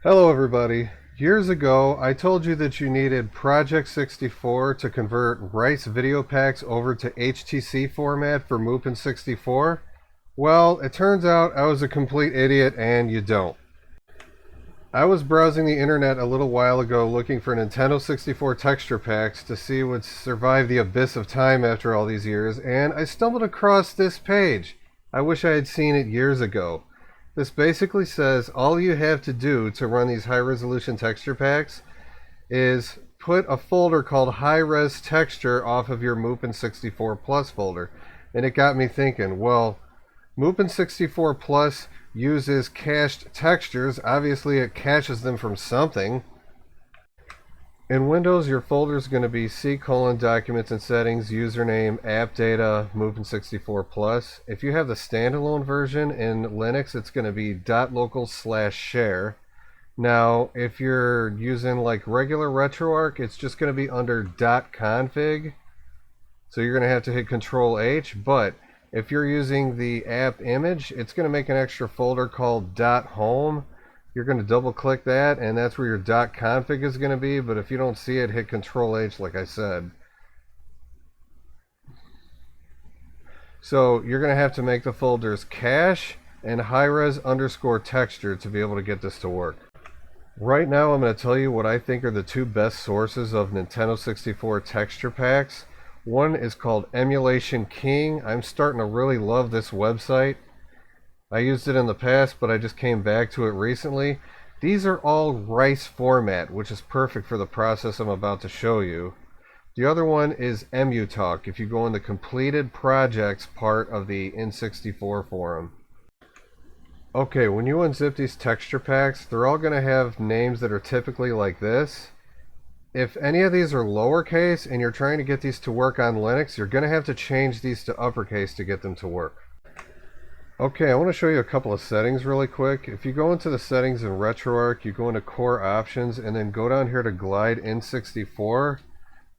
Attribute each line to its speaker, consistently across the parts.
Speaker 1: Hello everybody. Years ago, I told you that you needed Project64 to convert Rice video packs over to HTC format for Mupen64. Well, it turns out I was a complete idiot and you don't. I was browsing the internet a little while ago looking for Nintendo 64 texture packs to see what survived the abyss of time after all these years, and I stumbled across this page. I wish I had seen it years ago. This basically says all you have to do to run these high-resolution texture packs is put a folder called High-Res Texture off of your Mupen64 Plus folder. And it got me thinking, well, Mupen64 Plus uses cached textures. Obviously, it caches them from something. In Windows, your folder is going to be C:\documents and settings, username, app data, Mupen64 Plus. If you have the standalone version in Linux, it's going to be .local/share. Now, if you're using like regular Retroarch, it's just going to be under .config. So you're going to have to hit Control-H, but if you're using the app image, it's going to make an extra folder called .home. You're going to double click that, and that's where your .config is going to be, but if you don't see it, hit Control-H like I said. So you're going to have to make the folders cache and high-res_texture to be able to get this to work. Right now I'm going to tell you what I think are the two best sources of Nintendo 64 texture packs. One is called Emulation King. I'm starting to really love this website. I used it in the past, but I just came back to it recently. These are all Rice format, which is perfect for the process I'm about to show you. The other one is Emutalk, if you go in the completed projects part of the N64 forum. Okay, when you unzip these texture packs, they're all going to have names that are typically like this. If any of these are lowercase and you're trying to get these to work on Linux, you're going to have to change these to uppercase to get them to work. Okay, I want to show you a couple of settings really quick. If you go into the settings in Retroarch, you go into Core Options, and then go down here to Glide N64.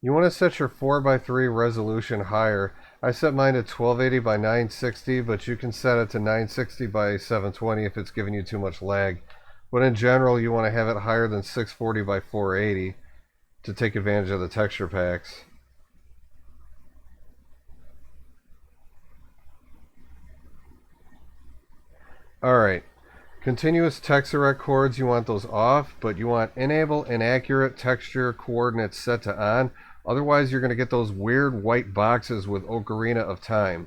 Speaker 1: You want to set your 4:3 resolution higher. I set mine to 1280 by 960, but you can set it to 960 by 720 if it's giving you too much lag. But in general, you want to have it higher than 640 by 480 to take advantage of the texture packs. Alright, continuous text select chords, you want those off, but you want enable inaccurate texture coordinates set to on. Otherwise, you're going to get those weird white boxes with Ocarina of Time.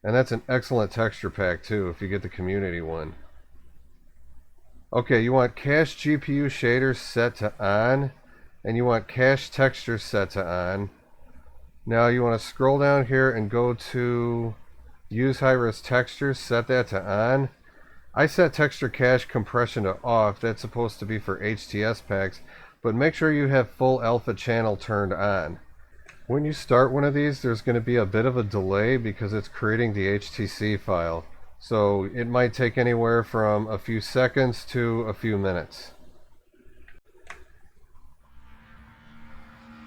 Speaker 1: And that's an excellent texture pack too, if you get the community one. Okay, you want cache GPU shaders set to on, and you want cache textures set to on. Now you want to scroll down here and go to use high-res textures, set that to on. I set texture cache compression to off. That's supposed to be for HTS packs, but make sure you have full alpha channel turned on. When you start one of these, there's going to be a bit of a delay because it's creating the HTC file. So it might take anywhere from a few seconds to a few minutes.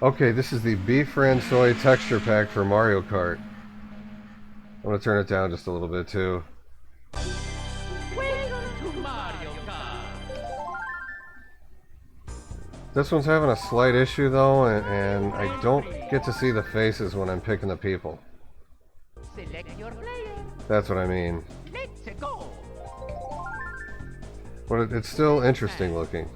Speaker 1: Okay, this is the Beef Soy texture pack for Mario Kart. I'm going to turn it down just a little bit too. This one's having a slight issue though, and I don't get to see the faces when I'm picking the people. That's what I mean. But it's still interesting looking.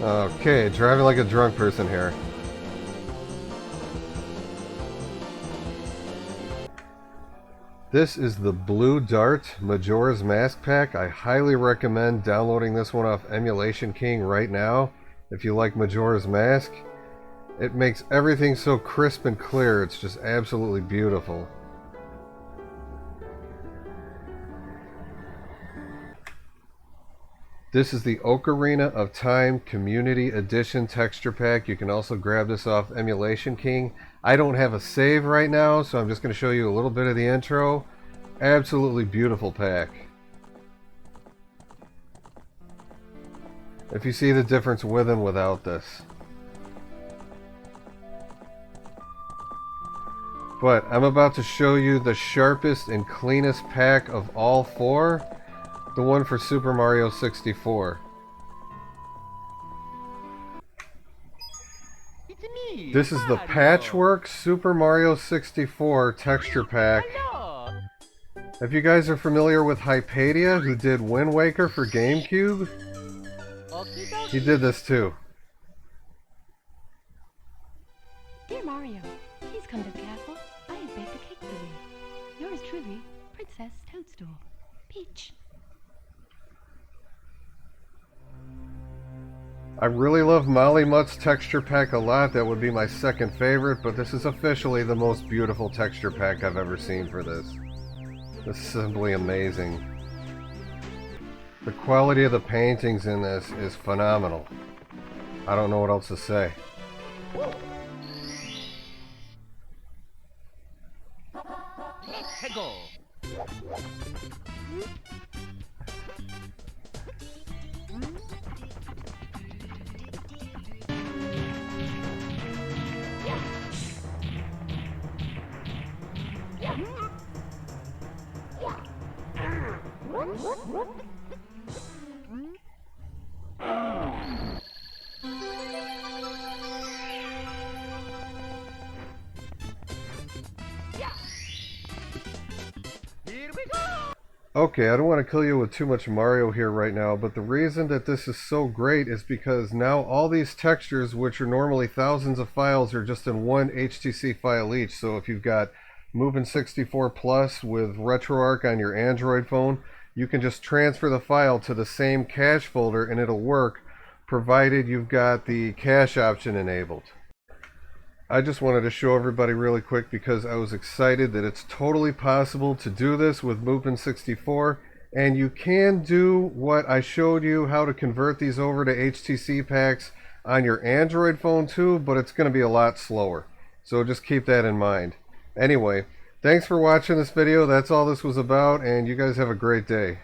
Speaker 1: Okay, driving like a drunk person here. This is the Blue Dart Majora's Mask pack. I highly recommend downloading this one off Emulation King right now if you like Majora's Mask. It makes everything so crisp and clear, it's just absolutely beautiful. This is the Ocarina of Time Community Edition texture pack. You can also grab this off Emulation King. I don't have a save right now, so I'm just going to show you a little bit of the intro. Absolutely beautiful pack. If you see the difference with and without this. But I'm about to show you the sharpest and cleanest pack of all four. The one for Super Mario 64.
Speaker 2: It's me,
Speaker 1: This is the
Speaker 2: Mario.
Speaker 1: Patchwork Super Mario 64 texture pack.
Speaker 2: Hello.
Speaker 1: If you guys are familiar with Hypatia, who did Wind Waker for GameCube,
Speaker 2: Okie dokie.
Speaker 1: he did this too.
Speaker 3: Dear Mario, please come to the castle. I have baked a cake for you. Yours truly, Princess Toadstool. Peach.
Speaker 1: I really love Molly Mutt's texture pack a lot. That would be my second favorite, but this is officially the most beautiful texture pack I've ever seen for this. This is simply amazing. The quality of the paintings in this is phenomenal. I don't know what else to say.
Speaker 2: Let's go. Here we go.
Speaker 1: Okay, I don't want to kill you with too much Mario here right now, but the reason that this is so great is because now all these textures, which are normally thousands of files, are just in one HTC file each. So if you've got Mupen64 Plus with Retroarch on your Android phone, you can just transfer the file to the same cache folder and it'll work, provided you've got the cache option enabled. I just wanted to show everybody really quick because I was excited that it's totally possible to do this with Mupen64, and you can do what I showed you, how to convert these over to HTC packs on your Android phone too, but it's going to be a lot slower. So just keep that in mind. Anyway, thanks for watching this video. That's all this was about, and you guys have a great day.